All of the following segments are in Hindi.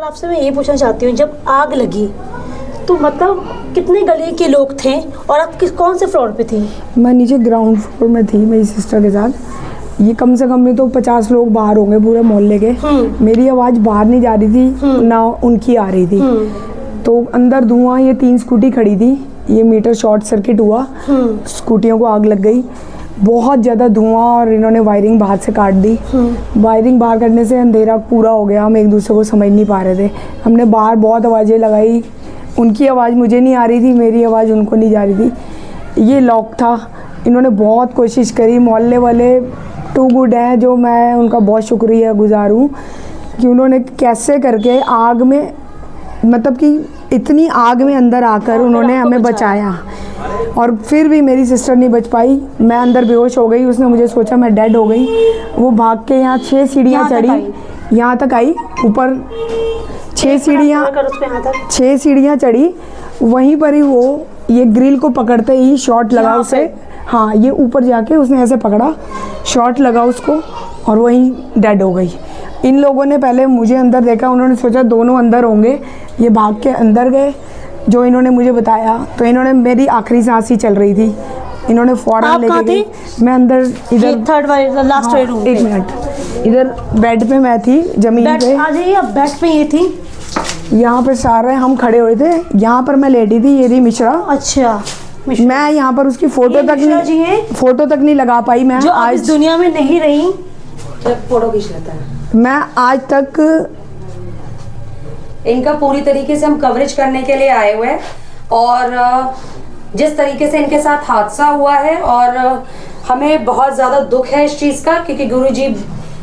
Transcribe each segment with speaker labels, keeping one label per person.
Speaker 1: आपसे मैं ये पूछना चाहती हूँ, जब आग लगी तो मतलब कितने गली के लोग थे और आप कौन से फ्लोर पे थी?
Speaker 2: मैं नीचे ग्राउंड फ्लोर में थी मेरी सिस्टर के साथ। ये कम से कम नहीं तो 50 लोग बाहर होंगे पूरे मोहल्ले के। मेरी आवाज़ बाहर नहीं जा रही थी, ना उनकी आ रही थी। तो अंदर धुआं, ये 3 स्कूटी खड़ी थी, ये मीटर शॉर्ट सर्किट हुआ, स्कूटियों को आग लग गई, बहुत ज़्यादा धुआं, और इन्होंने वायरिंग बाहर से काट दी। वायरिंग बाहर काटने से अंधेरा पूरा हो गया, हम एक दूसरे को समझ नहीं पा रहे थे। हमने बाहर बहुत आवाज़ें लगाई, उनकी आवाज़ मुझे नहीं आ रही थी, मेरी आवाज़ उनको नहीं जा रही थी। ये लॉक था, इन्होंने बहुत कोशिश करी। मोहल्ले वाले टू गुड हैं, जो मैं उनका बहुत शुक्रिया गुजार हूँ कि उन्होंने कैसे करके आग में, मतलब कि इतनी आग में अंदर आकर उन्होंने हमें बचाया। और फिर भी मेरी सिस्टर नहीं बच पाई, मैं अंदर बेहोश हो गई। उसने मुझे सोचा मैं डेड हो गई। वो भाग के यहाँ 6 सीढ़ियाँ चढ़ी, यहाँ तक आई ऊपर। 6 सीढ़ियाँ चढ़ी, वहीं पर ही वो ये ग्रिल को पकड़ते ही शॉट लगा उसे। हाँ, ये ऊपर जाके उसने ऐसे पकड़ा, शॉट लगा उसको, और वहीं डेड हो गई। इन लोगों ने पहले मुझे अंदर देखा, उन्होंने सोचा दोनों अंदर होंगे, ये भाग के अंदर गए। जो इन्होंने मुझे बताया, तो इन्होंने, मेरी आखिरी सांस ही चल रही थी, इन्होंने फौरन लेके गए। मैं अंदर इधर
Speaker 1: थर्ड लास्ट रूम।
Speaker 2: एक मिनट, इधर बेड पे मैं थी, जमीन पे।
Speaker 1: आ जाइए, अब बेड पे ये थी,
Speaker 2: यहाँ पे सारे हम खड़े हुए थे, यहाँ पर मैं लेटी थी। ये रही मिश्रा।
Speaker 1: अच्छा,
Speaker 2: मैं यहाँ पर उसकी फोटो तक नहीं लगा पाई। मैं
Speaker 1: जो आज इस दुनिया में नहीं रही,
Speaker 3: फोटो खींच लेता है।
Speaker 2: मैं आज तक
Speaker 3: इनका पूरी तरीके से हम कवरेज करने के लिए आए हुए हैं, और जिस तरीके से इनके साथ हादसा हुआ है, और हमें बहुत ज्यादा दुख है इस चीज का, क्योंकि गुरुजी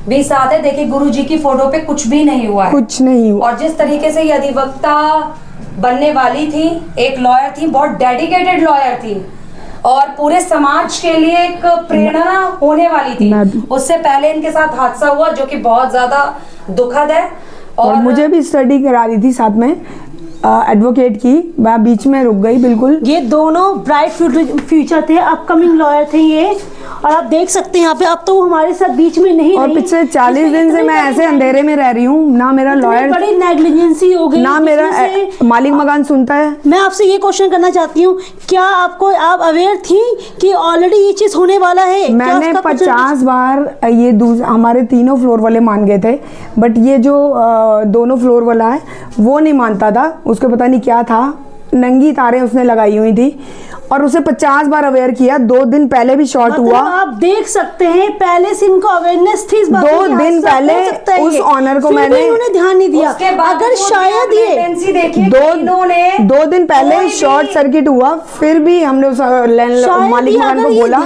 Speaker 3: भी साथ है। देखिए, गुरुजी की फोटो पे कुछ भी नहीं हुआ है,
Speaker 2: कुछ नहीं हुआ।
Speaker 3: और जिस तरीके से ये अधिवक्ता बनने वाली थी, एक लॉयर थी, बहुत डेडिकेटेड लॉयर थी, और पूरे समाज के लिए एक प्रेरणा होने वाली थी। उससे पहले इनके साथ हादसा हुआ, जो कि बहुत ज्यादा दुखद है।
Speaker 2: और मुझे भी स्टडी करा रही थी साथ में, एडवोकेट की। मैं बीच में रुक गई बिल्कुल।
Speaker 1: ये दोनों ब्राइट फ्यूचर थे, अपकमिंग लॉयर थे ये, और आप देख सकते हैं यहाँ पे, अब तो वो हमारे साथ बीच में नहीं
Speaker 2: और
Speaker 1: रही।
Speaker 2: पिछले 40 दिन से मैं ऐसे अंधेरे में रह रही हूँ, ना मेरा लॉयर,
Speaker 1: बड़ी नेग्लिजेंसी हो गई,
Speaker 2: ना मेरा मालिक मकान सुनता है।
Speaker 1: मैं आपसे ये क्वेश्चन करना चाहती हूँ, क्या आप अवेयर थी कि ऑलरेडी ये चीज होने वाला है?
Speaker 2: मैंने 50 बार ये हमारे तीनों फ्लोर वाले मान गए थे, बट ये जो दोनों फ्लोर वाला है वो नहीं मानता था। उसको पता नहीं क्या था, नंगी तारें उसने लगाई हुई थी, और उसे 50 बार अवेयर किया। 2 दिन पहले भी शॉर्ट हुआ।
Speaker 1: आप देख सकते हैं, पहले से इनको अवेयरनेस थी इस बात की।
Speaker 2: 2 दिन पहले उस ऑनर को मैंने,
Speaker 1: उन्होंने ध्यान नहीं दिया। अगर शायद ये
Speaker 2: 2 दिन पहले शॉर्ट सर्किट हुआ, फिर भी हमने उस मालिक मकान को बोला,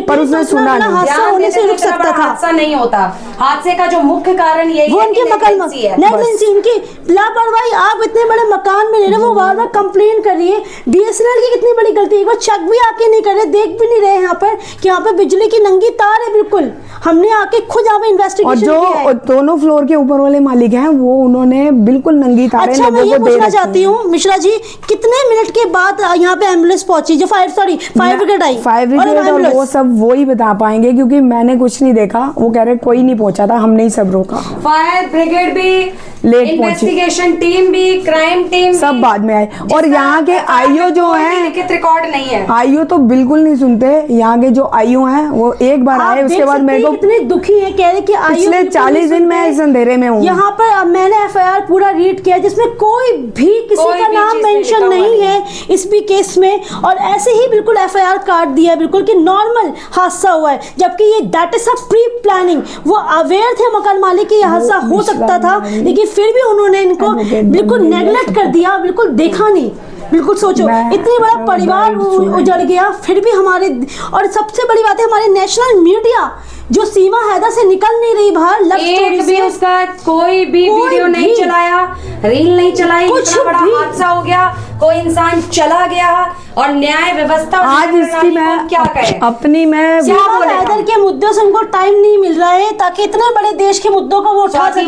Speaker 2: पर उसने सुना नहीं।
Speaker 3: हादसा होने से रुक सकता था, हादसा नहीं होता। हादसे का जो मुख्य कारण यही
Speaker 1: वो उनके मकान, उनकी लापरवाही। आप इतने बड़े मकान में रह रहे, वो बार-बार कंप्लेन कर रही है। DSNL की कितनी बड़ी गलती है, चेक भी आके नहीं कर रहे, देख भी नहीं रहे यहाँ पर कि यहाँ पे बिजली की नंगी तार है। बिल्कुल, हमने आके खुद यहाँ पे इन्वेस्टिगेशन किया है।
Speaker 2: और जो दोनों फ्लोर के ऊपर वाले मालिक हैं, वो उन्होंने बिल्कुल नंगी तारें
Speaker 1: लोगों को दे रखी। अच्छा, मैं ये पूछना चाहती हूँ मिश्रा जी, कितने मिनट के बाद यहाँ पे एम्बुलेंस पहुंची, जो फायर ब्रिगेड आई?
Speaker 2: फायर ब्रिगेड और वो सब वो ही बता पाएंगे, क्योंकि मैंने कुछ नहीं देखा। वो कह रहे कोई नहीं पहुंचा था, हमने ही सब रोका।
Speaker 3: फायर ब्रिगेड भी लेट, इन्वेस्टिगेशन टीम भी, क्राइम टीम
Speaker 2: सब बाद में आए। और यहाँ के आईओ जो हैं,
Speaker 3: लिखित रिकॉर्ड नहीं है।
Speaker 2: आईओ तो बिल्कुल नहीं सुनते। यहाँ के जो आईओ हैं, वो एक बार आए, उसके बाद मेरे को
Speaker 1: कितने दुखी है, कह रहे कि
Speaker 2: पिछले 40 दिन मैं इस अंधेरे में हूँ।
Speaker 1: यहाँ पर मैंने FIR पूरा रीड किया, जिसमें कोई भी किसी का नाम मेंशन नहीं है इस भी केस में, और ऐसे ही बिल्कुल FIR काट दिया बिल्कुल कि नॉर्मल हादसा हुआ है, जबकि ये that is a pre planning. वो अवेयर थे मकान मालिक की हादसा हो सकता था, लेकिन फिर भी उन्होंने इनको बिल्कुल नेग्लेक्ट कर दिया, बिल्कुल देखा नहीं। बिल्कुल सोचो, इतनी बड़ा परिवार उजड़ गया, फिर भी हमारे, और सबसे बड़ी बात है हमारे नेशनल मीडिया जो सीमा हैदर से निकल नहीं रही बाहर।
Speaker 3: एक भी उसका कोई भी वीडियो नहीं चलाया, रील नहीं चलाई। कुछ बड़ा हादसा हो गया, कोई इंसान चला गया, और न्याय व्यवस्था
Speaker 2: आज इसकी मैं
Speaker 3: क्या कहे
Speaker 2: अपनी, मैं
Speaker 1: सीमा हैदर के मुद्दों से उनको टाइम नहीं मिल रहा है, ताकि इतने बड़े देश के मुद्दों को वो उठा सके।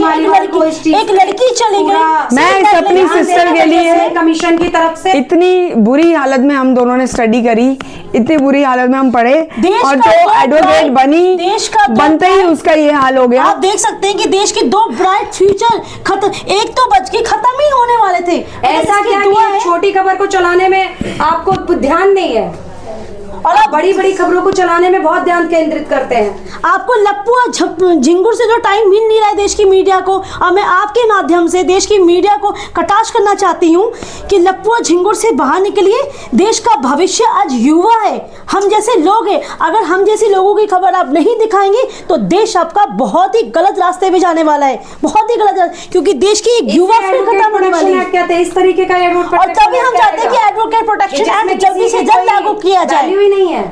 Speaker 1: एक लड़की चली गई।
Speaker 2: मैं इस अपनी सिस्टर के लिए
Speaker 3: कमीशन की तरफ से
Speaker 2: इतनी बुरी हालत में हम दोनों ने स्टडी करी। इतनी बुरी हालत में हम पड़े,
Speaker 1: देश
Speaker 2: और
Speaker 1: का
Speaker 2: जो
Speaker 1: दो
Speaker 2: एडवोकेट
Speaker 1: bright-
Speaker 2: बनी,
Speaker 1: देश का दो
Speaker 2: बनते ही
Speaker 1: bright-
Speaker 2: उसका ये हाल हो गया।
Speaker 1: आप देख सकते हैं कि देश की 2 ब्राइट फ्यूचर खत्म, एक तो बच के खत्म ही होने वाले थे।
Speaker 3: ऐसा
Speaker 1: इसकी
Speaker 3: क्या
Speaker 1: दुआ
Speaker 3: कि
Speaker 1: है।
Speaker 3: छोटी खबर को चलाने में आपको ध्यान नहीं है और आप बड़ी बड़ी खबरों को चलाने में बहुत ध्यान केंद्रित करते हैं।
Speaker 1: आपको लप्पुआ झिंगुर से जो टाइम मिल नहीं रहा है देश की मीडिया को, और मैं आपके माध्यम से देश की मीडिया को कटाक्ष करना चाहती हूँ कि लप्पुआ झिंगुर से बाहर निकलिए। देश का भविष्य आज युवा है, हम जैसे लोग हैं। अगर हम जैसे लोगों की खबर आप नहीं दिखाएंगे तो देश आपका बहुत ही गलत रास्ते पे जाने वाला है, बहुत ही गलत, क्योंकि देश की एक युवा फिर खत्म होने वाली है।
Speaker 3: क्या इस तरीके का
Speaker 1: और तभी हम चाहते हैं कि एडवोकेट प्रोटेक्शन एक्ट जल्दी से जल्द लागू किया जाए।
Speaker 3: नहीं है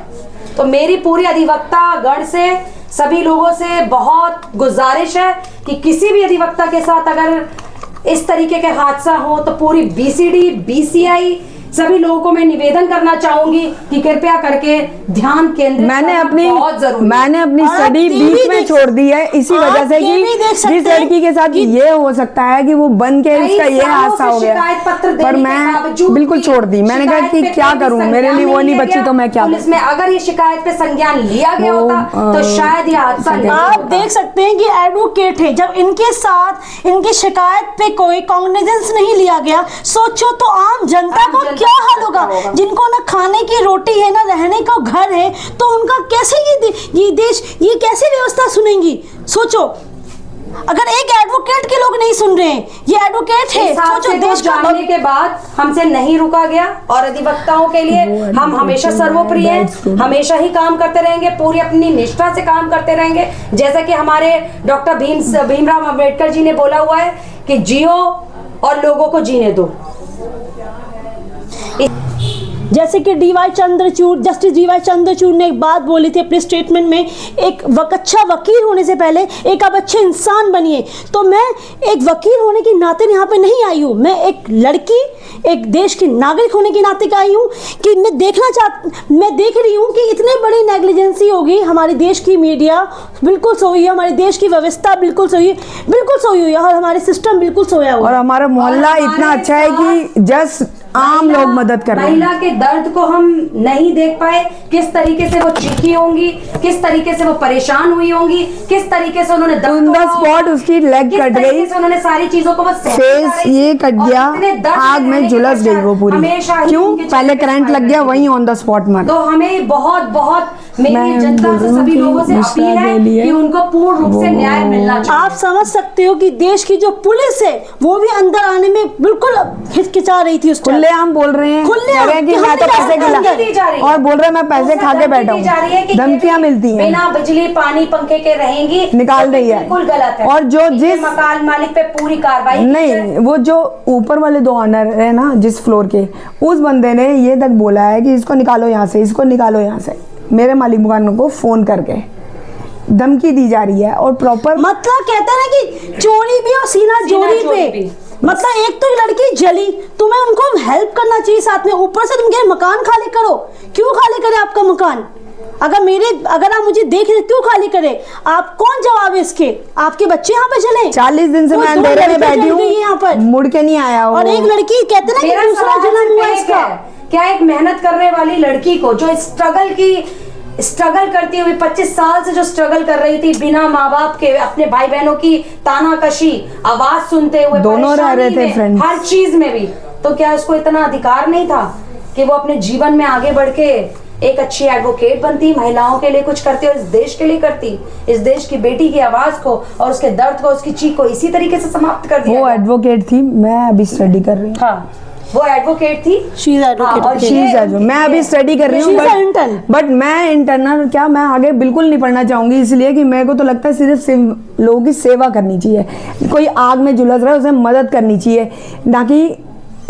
Speaker 3: तो मेरी पूरी अधिवक्ता गण से सभी लोगों से बहुत गुजारिश है कि किसी भी अधिवक्ता के साथ अगर इस तरीके के हादसा हो तो पूरी बीसीडी बीसीआई सभी लोगों को मैं निवेदन करना चाहूंगी कि कृपया करके ध्यान केंद्रित
Speaker 2: मैंने
Speaker 3: करना
Speaker 2: अपनी
Speaker 3: बहुत जरूरी है।
Speaker 2: मैंने अपनी
Speaker 1: और आप
Speaker 2: स्टडी
Speaker 1: ये भी
Speaker 2: बीच में
Speaker 1: देख
Speaker 2: छोड़ दी है इसी
Speaker 1: आप
Speaker 2: वजह से
Speaker 1: ये भी देख
Speaker 2: कि
Speaker 1: सकते
Speaker 2: जिस
Speaker 1: हैं
Speaker 2: लड़की के साथ
Speaker 1: कि
Speaker 2: ये हो सकता है कि वो बन के
Speaker 3: कई
Speaker 2: उसका ये
Speaker 3: सालों
Speaker 2: हादसा
Speaker 3: से
Speaker 2: हो गया,
Speaker 3: शिकायत पत्र देने
Speaker 2: पर
Speaker 3: के
Speaker 2: मैं
Speaker 3: बावजूद
Speaker 2: बिल्कुल
Speaker 3: भी
Speaker 2: छोड़ दी। मैंने कहा
Speaker 3: शिकायत
Speaker 2: कि
Speaker 3: पे
Speaker 2: क्या
Speaker 3: कोई
Speaker 2: करूं, मेरे
Speaker 3: संज्ञान
Speaker 2: लिए वो नहीं
Speaker 3: लिया
Speaker 2: बची
Speaker 3: गया।
Speaker 2: तो मैं क्या
Speaker 3: पुलिस में अगर ये शिकायत पे संज्ञान लिया गया
Speaker 2: वो,
Speaker 3: होता तो शायद ये हादसा नहीं
Speaker 1: आप
Speaker 3: होता।
Speaker 1: देख सकते हैं कि एडवोकेट है, जब इनके साथ इनकी शिकायत पे कोई कॉग्निजेंस नहीं लिया गया, सोचो तो आम जनता
Speaker 3: आम
Speaker 1: को
Speaker 3: जनता
Speaker 1: क्या हाल
Speaker 3: को
Speaker 1: होगा,
Speaker 3: क्या होगा?
Speaker 1: जिनको ना खाने की रोटी है ना रहने का घर है, तो उनका कैसे ये देश ये कैसे व्यवस्था सुनेंगी। सोचो, अगर एक एडवोकेट के लोग नहीं सुन रहे हैं, ये एडवोकेट है,
Speaker 3: इस हादसे
Speaker 1: सोचो
Speaker 3: को
Speaker 1: देश का
Speaker 3: जानने के बाद हमसे नहीं रुका गया और अधिवक्ताओं के लिए हम हमेशा सर्वोप्रिय हैं, हमेशा ही काम करते रहेंगे, पूरी अपनी निष्ठा से काम करते रहेंगे। जैसा कि हमारे डॉक्टर भीमराव अंबेडकर जी ने बोला हुआ है कि जियो और लोगों को जीने दो।
Speaker 1: जैसे कि जस्टिस डीवाई चंद्रचूड़ ने एक बात बोली थी अपने स्टेटमेंट में, एक अच्छा वकील होने से पहले एक आप अच्छे इंसान बनिए। तो मैं एक वकील होने के नाते यहाँ पे नहीं आई हूँ, मैं एक लड़की, एक देश की नागरिक होने के नाते आई हूँ कि मैं देख रही हूँ कि इतनी बड़ी नेग्लिजेंसी होगी। हमारे देश की मीडिया बिल्कुल सोई है, हमारे देश की व्यवस्था बिल्कुल सोई हुई है और हमारे सिस्टम बिल्कुल सोया हुआ
Speaker 2: और
Speaker 1: है।
Speaker 2: हमारा मोहल्ला इतना अच्छा है कि जस्ट आम लोग मदद कर रहे हैं।
Speaker 3: महिला के दर्द को हम नहीं देख पाए, किस तरीके से वो चीखी होंगी, किस तरीके से वो परेशान हुई होंगी, किस तरीके से उन्होंने
Speaker 2: ऑन द स्पॉट उसकी लेग
Speaker 3: किस
Speaker 2: कट
Speaker 3: तरीके
Speaker 2: गई,
Speaker 3: से उन्होंने सारी चीजों को वो
Speaker 2: फेस ये कट गया, आग में झुलस गई वो पूरी। क्यों? पहले करंट लग गया, वहीं ऑन द स्पॉट मर।
Speaker 3: तो हमें बहुत मेरी
Speaker 2: मैं
Speaker 3: जनता
Speaker 2: बोल
Speaker 3: से
Speaker 2: रही हूँ
Speaker 3: सभी
Speaker 2: कि
Speaker 3: लोगों से
Speaker 2: मिश्रा
Speaker 3: अपील है
Speaker 2: के लिए
Speaker 3: कि उनको पूर्ण रूप से न्याय मिलना चाहिए।
Speaker 1: आप समझ सकते हो कि देश की जो पुलिस है वो भी अंदर आने में बिल्कुल हिचकिचा रही थी उस टाइम।
Speaker 2: खुलेआम बोल रहे हैं,
Speaker 1: खुलेआम
Speaker 2: कह रहे हैं कि
Speaker 1: कि
Speaker 2: मैं तो
Speaker 1: हमने
Speaker 2: पैसे
Speaker 1: धमकी दी
Speaker 3: जा रही
Speaker 2: खिला
Speaker 3: है।
Speaker 2: और बोल रहे हैं मैं पैसे खा के बैठा
Speaker 3: दी जा रही है कि
Speaker 2: हूँ, धमकियां मिलती हैं,
Speaker 3: बिना बिजली पानी पंखे के रहेंगी,
Speaker 2: निकाल रही है।
Speaker 3: बिल्कुल गलत है।
Speaker 2: और जो
Speaker 3: इसलिए
Speaker 2: जिस
Speaker 3: मकान मालिक पे पूरी कार्रवाई की जाए।
Speaker 2: नहीं, वो जो ऊपर वाले 2 ऑनर है ना जिस फ्लोर के, उस बंदे ने ये तक बोला है कि इसको निकालो यहाँ से, इसको निकालो यहाँ से, मेरे मालिक मकान को फोन करके धमकी दी जा रही है। और प्रॉपर
Speaker 1: मतलब कहते हैं ना कि चोरी भी और सीना जोड़ी
Speaker 3: जोड़ी
Speaker 1: पे,
Speaker 3: भी।
Speaker 1: मतलब एक तो लड़की जली, तुम्हें उनको हेल्प करना चाहिए साथ में, ऊपर से तुम कह रहे मकान खाली करो। क्यों खाली करे आपका मकान? अगर आप मुझे देख रहे क्यों खाली करे? आप कौन जवाब है इसके? आपके बच्चे यहाँ पे चले
Speaker 2: 40 दिन से मैं अंधेरे में बैठी हूँ,
Speaker 1: यहाँ पर
Speaker 2: मुड़ के नहीं आया वो।
Speaker 1: और एक लड़की कहते ना कि
Speaker 3: मेरा
Speaker 1: दूसरा
Speaker 3: सवाल
Speaker 1: जन्म हुआ
Speaker 3: सिर्फ एक
Speaker 1: इसका।
Speaker 3: है, क्या एक मेहनत करने वाली लड़की को जो स्ट्रगल करती हुई 25 साल से जो स्ट्रगल कर रही थी, बिना माँ बाप के, अपने भाई बहनों की तानाकशी, आवाज सुनते हुए,
Speaker 2: दोनों रह रहे थे
Speaker 3: परेशानी में,
Speaker 2: फ्रेंड्स।
Speaker 3: हर चीज में भी, तो क्या उसको इतना अधिकार नहीं था कि वो अपने जीवन में आगे बढ़ के एक अच्छी एडवोकेट बनती, महिलाओं के लिए कुछ करती और इस देश के लिए करती, इस देश की बेटी की आवाज को और उसके दर्द को, उसकी चीख को इसी तरीके से समाप्त कर दिया
Speaker 2: वो
Speaker 3: गया।
Speaker 2: एडवोकेट थी, मैं अभी स्टडी कर रही हूँ।
Speaker 3: हाँ, वो एडवोकेट थी।
Speaker 1: She is advocate.
Speaker 3: हाँ, और
Speaker 2: She is advocate. मैं अभी स्टडी कर रही
Speaker 1: She is an
Speaker 2: हूँ,
Speaker 1: intern.
Speaker 2: बट मैं इंटरनल क्या, मैं आगे बिल्कुल नहीं पढ़ना चाहूंगी, इसलिए कि मेरे को तो लगता है सिर्फ लोगों की सेवा करनी चाहिए। कोई आग में झुलस रहा है उसे मदद करनी चाहिए, ना कि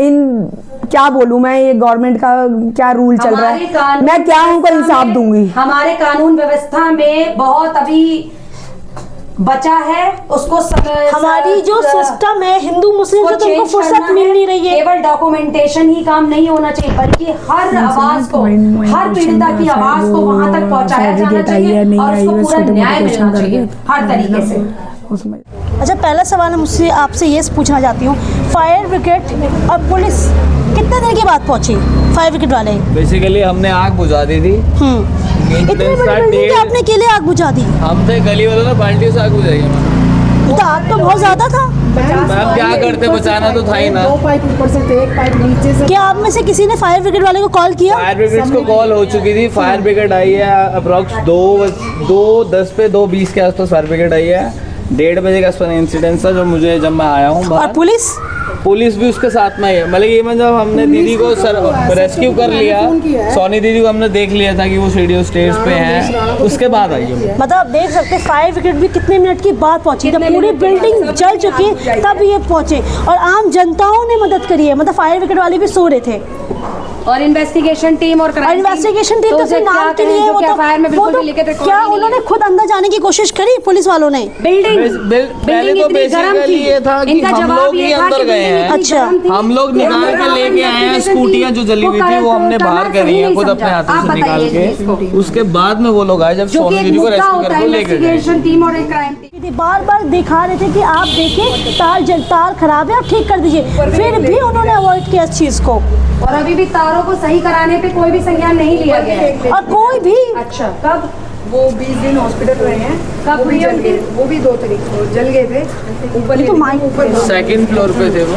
Speaker 2: क्या बोलूं मैं, ये गवर्नमेंट का क्या रूल चल रहा है, मैं क्या उनको इंसाफ दूंगी।
Speaker 3: हमारे कानून व्यवस्था में बहुत अभी बचा है, उसको
Speaker 1: हमारी जो सिस्टम है हिंदू मुस्लिम से तो उनको
Speaker 3: change
Speaker 1: फुर्सत
Speaker 3: करना
Speaker 1: मिल
Speaker 3: है।
Speaker 1: नहीं रही है।
Speaker 3: केवल डॉक्यूमेंटेशन ही काम नहीं होना चाहिए, बल्कि हर आवाज को, हर पीड़िता की आवाज को वहां तक पहुंचाया जाना चाहिए और उसको पूरा न्याय मिलना चाहिए हर तरीके से।
Speaker 1: अच्छा, पहला सवाल मैं मुझसे आपसे ये पूछना चाहती हूँ, फायर ब्रिगेड और पुलिस कितने देर के बाद पहुंची फायर ब्रिगेड वाले?
Speaker 4: बेसिकली हमने आग बुझा दी थी।
Speaker 1: इतनी बड़ी बिल्डिंग पे आपने अकेले आग बुझा दी?
Speaker 4: हमसे गली वालों ने बाल्टी से आग बुझाई है।
Speaker 1: तो आग तो बहुत ज्यादा था।
Speaker 4: मैम क्या करते, बचाना तो था ही ना।
Speaker 2: 2 पाइप ऊपर से थे, 1 पाइप नीचे से।
Speaker 1: क्या आप में से किसी ने फायर ब्रिगेड वाले को कॉल किया?
Speaker 4: फायर ब्रिगेड को कॉल हो चुकी थी। फायर ब्रिगेड आई है अप्रॉक्स 2:10 पे 2:20 के आसपास फायर ब्रिगेड आई है। 1:30 बजे का आसपास इंसिडेंट था जब मैं आया हूँ
Speaker 1: और
Speaker 4: पुलिस भी उसके साथ में है। मतलब ये जब हमने दीदी को रेस्क्यू कर लिया, सोनी दीदी को हमने देख लिया था कि वो सीढ़ियों स्टेज पे हैं, उसके बाद आई है।
Speaker 1: मतलब आप देख सकते हैं फायर ब्रिगेड भी कितने मिनट की बाद पहुंची, जब पूरी बिल्डिंग जल चुकी तब ये पहुंचे और आम जनताओं ने मदद करी है। मतलब फायर ब्रिगेड वाले भी सो रहे थे
Speaker 3: और इन्वेस्टिगेशन टीम और
Speaker 1: इन्वेस्टिगेशन टीम तो सिर्फ नाम के लिए वो तो क्या उन्होंने खुद अंदर जाने की कोशिश करी पुलिस वालों ने?
Speaker 4: पहले तो बेसिकली ये था कि हम लोग ही अंदर गए हैं।
Speaker 1: अच्छा,
Speaker 4: हम लोग निकाल के लेके आए हैं। स्कूटियां जो जली हुई थी वो हमने बाहर करी हैं खुद अपने हाथों से निकाल के। उसके बाद में वो लोग आए जब सोनी दीदी को रेस्क्यू करके लेके गए।
Speaker 3: टीम और एक क्राइम टीम
Speaker 1: बार दिखा रहे थे कि आप देखिए तार खराब है और ठीक कर दीजिए, फिर भी उन्होंने अवॉइड किया इस चीज को।
Speaker 3: और अभी भी तारों को सही कराने पे कोई भी संज्ञान नहीं लिया गया है।
Speaker 1: और कोई भी
Speaker 3: अच्छा, कब
Speaker 2: वो 20 दिन हॉस्पिटल रहे हैं।
Speaker 3: कब
Speaker 2: वो भी जल गए, वो भी 2 तारीख को जल गए थे। ऊपर
Speaker 1: तो माइक
Speaker 2: ऊपर
Speaker 4: 2nd फ्लोर पे थे वो।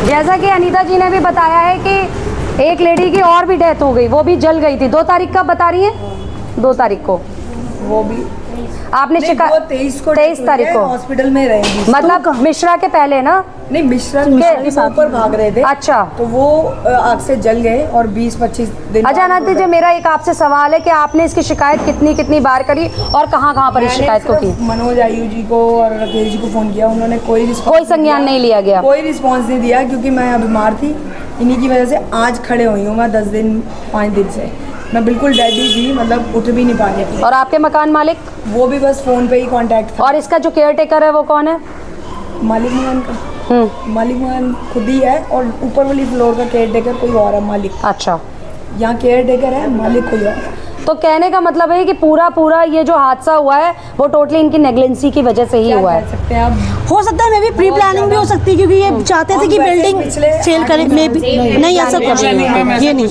Speaker 3: जैसा कि अनीता जी ने भी बताया है कि एक लेडी की और भी डेथ हो गई, वो भी जल गई थी। 2 तारीख का बता रही है? 2 तारीख को
Speaker 2: वो भी
Speaker 3: आपने शिकायत 23 तारीख को
Speaker 2: हॉस्पिटल में रहे।
Speaker 3: मतलब मिश्रा के पहले ना?
Speaker 2: नहीं, मिश्रा के साथ ऊपर भाग रहे थे।
Speaker 3: अच्छा,
Speaker 2: तो वो आग से जल गए और 20-25 दिन।
Speaker 3: अच्छा अनंत जी, मेरा एक आपसे सवाल है कि आपने इसकी शिकायत कितनी बार करी और कहाँ पर इस शिकायत को की?
Speaker 2: मनोज आयु जी को और राकेश जी को फोन किया, उन्होंने कोई
Speaker 3: संज्ञान नहीं लिया गया,
Speaker 2: कोई रिस्पॉन्स नहीं दिया, क्योंकि मैं यहाँ बीमार थी। इन्हीं की वजह से आज खड़े हुई हूँ मैं 10 दिन 5 दिन से। मैं बिल्कुल डेडी थी, मतलब उठ भी नहीं पा रही थी।
Speaker 3: और आपके मकान मालिक?
Speaker 2: वो भी बस फोन पे ही कांटेक्ट था।
Speaker 3: और इसका जो केयर टेकर है वो कौन है?
Speaker 2: मालिक मोहन का। मालिक मोहन खुद ही है और ऊपर वाली फ्लोर का केयर टेकर कोई और है मालिक।
Speaker 3: अच्छा,
Speaker 2: यहाँ केयर टेकर है, मालिक कोई और है।
Speaker 3: तो कहने का मतलब है कि पूरा ये जो हादसा हुआ है वो टोटली इनकी नेग्लेंसी की वजह से ही हुआ है।
Speaker 2: सकते हैं आप,
Speaker 1: हो सकता है मे भी प्री प्लानिंग भी हो सकती है, क्योंकि ये चाहते थे कि बिल्डिंग सेल करें। मे भी नहीं, ऐसा कुछ ये नहीं।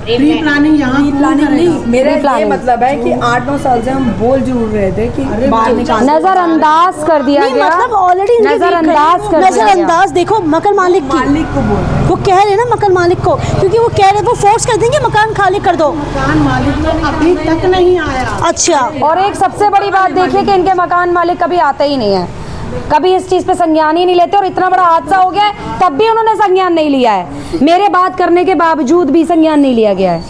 Speaker 2: प्री प्लानिंग यहाँ प्लानिंग नहीं। मेरा ये मतलब है कि 8-9 साल से हम बोल जरूर रहे थे कि बाहर निकाल,
Speaker 3: नजरअंदाज कर दिया गया।
Speaker 1: मतलब ऑलरेडी नजरअंदाज देखो मकान मालिक को बोल, वो कह रहे ना मकान मालिक को, क्योंकि वो कह रहे वो फोर्स कर देंगे मकान खाली कर दो।
Speaker 2: मकान मालिक तो अभी तक नहीं आया।
Speaker 1: अच्छा,
Speaker 3: और एक सबसे बड़ी बात देखिए कि इनके मकान मालिक कभी आते ही नहीं है, कभी इस चीज पे संज्ञान ही नहीं लेते। और इतना बड़ा हादसा हो गया है तब भी उन्होंने संज्ञान नहीं लिया है। मेरे बात करने के बावजूद भी संज्ञान नहीं लिया गया है।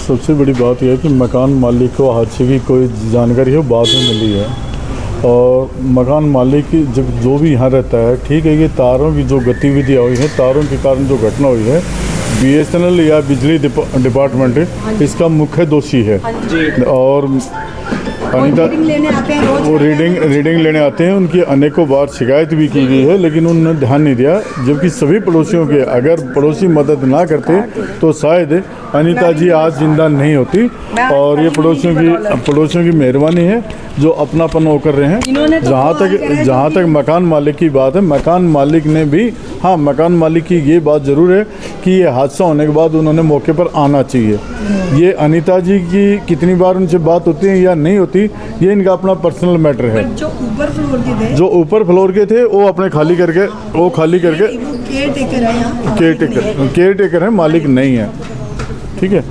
Speaker 5: सबसे बड़ी बात यह है कि मकान मालिक को हादसे की कोई जानकारी हो बाद में मिली है। और मकान मालिक जब जो भी यहाँ रहता है, ठीक है, ये तारों की जो गतिविधियाँ हुई हैं, तारों के कारण जो घटना हुई है, BSNL या बिजली डिपार्टमेंट इसका मुख्य दोषी है। और अनीता वो रीडिंग लेने आते हैं, उनकी अनेकों बार शिकायत भी की गई है, लेकिन उन्होंने ध्यान नहीं दिया। जबकि सभी पड़ोसियों के, अगर पड़ोसी मदद ना करते तो शायद अनीता जी आज जिंदा नहीं होती। और ये पड़ोसियों की मेहरबानी है जो अपनापन वो कर रहे हैं। जहाँ तक मकान मालिक की बात है, मकान मालिक ने भी, हाँ, मकान मालिक की ये बात ज़रूर है कि ये हादसा होने के बाद उन्होंने मौके पर आना चाहिए। ये अनीता जी की कितनी बार उनसे बात होती है या नहीं होती, ये इनका अपना पर्सनल मैटर है।
Speaker 2: जो ऊपर फ्लोर के थे वो अपने खाली करके केयर टेकर है, मालिक नहीं है। ठीक है,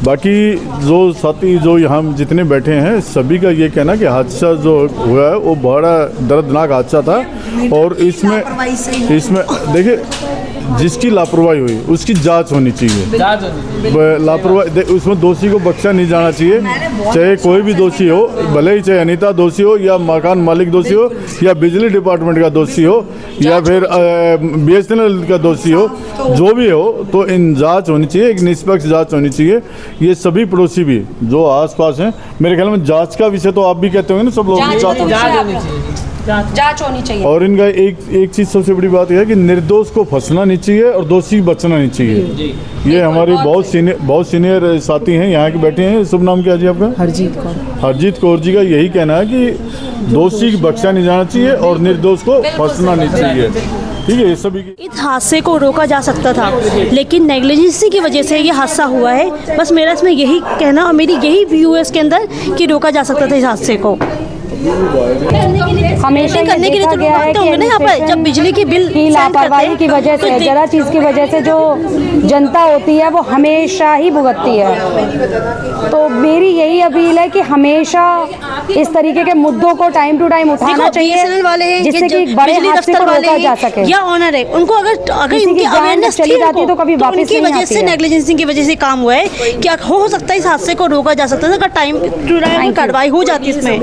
Speaker 2: बाकी जो साथी जो यहाँ जितने बैठे हैं सभी का ये कहना कि हादसा जो हुआ है वो बड़ा दर्दनाक हादसा था। और इसमें देखिए, जिसकी लापरवाही हुई उसकी जांच होनी चाहिए। लापरवाही, उसमें दोषी को बख्शा नहीं जाना चाहिए, चाहे कोई भी दोषी हो, भले ही चाहे अनीता दोषी हो या मकान मालिक दोषी हो या बिजली डिपार्टमेंट का दोषी हो या फिर BSNL का दोषी हो, जो भी हो, तो इन जांच होनी चाहिए, एक निष्पक्ष जांच होनी चाहिए। ये सभी पड़ोसी भी जो आसपास हैं, मेरे ख्याल में जांच का विषय तो आप भी कहते होंगे ना, सब लोग जांच होनी चाहिए।
Speaker 3: जांच होनी चाहिए।
Speaker 5: और इनका एक चीज सबसे बड़ी बात यह है कि निर्दोष को फंसना नहीं चाहिए और दोषी बचना नहीं चाहिए। ये हमारे बहुत सीनियर साथी हैं यहाँ के बैठे हैं। शुभ नाम क्या है जी आपका? हरजीत कौर जी का यही कहना है कि दोषी बख्शा नहीं जाना चाहिए और निर्दोष को फंसना नहीं चाहिए। ठीक है, ये सभी
Speaker 1: इस हादसे को रोका जा सकता था, लेकिन नेग्लिजेंसी की वजह से ये हादसा हुआ है। बस मेरा इसमें यही कहना और मेरी यही व्यू है इसके अंदर कि रोका जा सकता था इस हादसे को।
Speaker 6: हमेशा
Speaker 1: करने के लिए तो
Speaker 6: गया है
Speaker 1: होंगे ना यहाँ पर, जब बिजली की बिल
Speaker 6: की लापरवाही की वजह से, जरा चीज की वजह से जो जनता होती है वो हमेशा ही भुगतती है। तो मेरी यही अपील है कि हमेशा इस तरीके के मुद्दों को टाइम टू टाइम उठाना चाहिए,
Speaker 1: BSNL वाले हैं,
Speaker 6: जिससे
Speaker 1: ये
Speaker 6: कि बड़े
Speaker 1: बिजली
Speaker 6: हादसे
Speaker 1: दफ्तर
Speaker 6: को
Speaker 1: वाले
Speaker 6: रोका जा
Speaker 1: हैं
Speaker 6: सके।
Speaker 1: या ऑनर है, उनको अगर
Speaker 6: किसी
Speaker 1: इनकी
Speaker 6: की जान
Speaker 1: अवेयरनेस
Speaker 6: चली जाती तो कभी वापस
Speaker 1: उनकी
Speaker 6: नहीं
Speaker 1: वजह
Speaker 6: आती
Speaker 1: से,
Speaker 6: है।
Speaker 1: नेग्लिजेंसी की वजह से काम हुआ है। क्या हो सकता है इस हादसे को रोका जा सकता था अगर टाइम टू टाइम कार्रवाई हो जाती इसमें।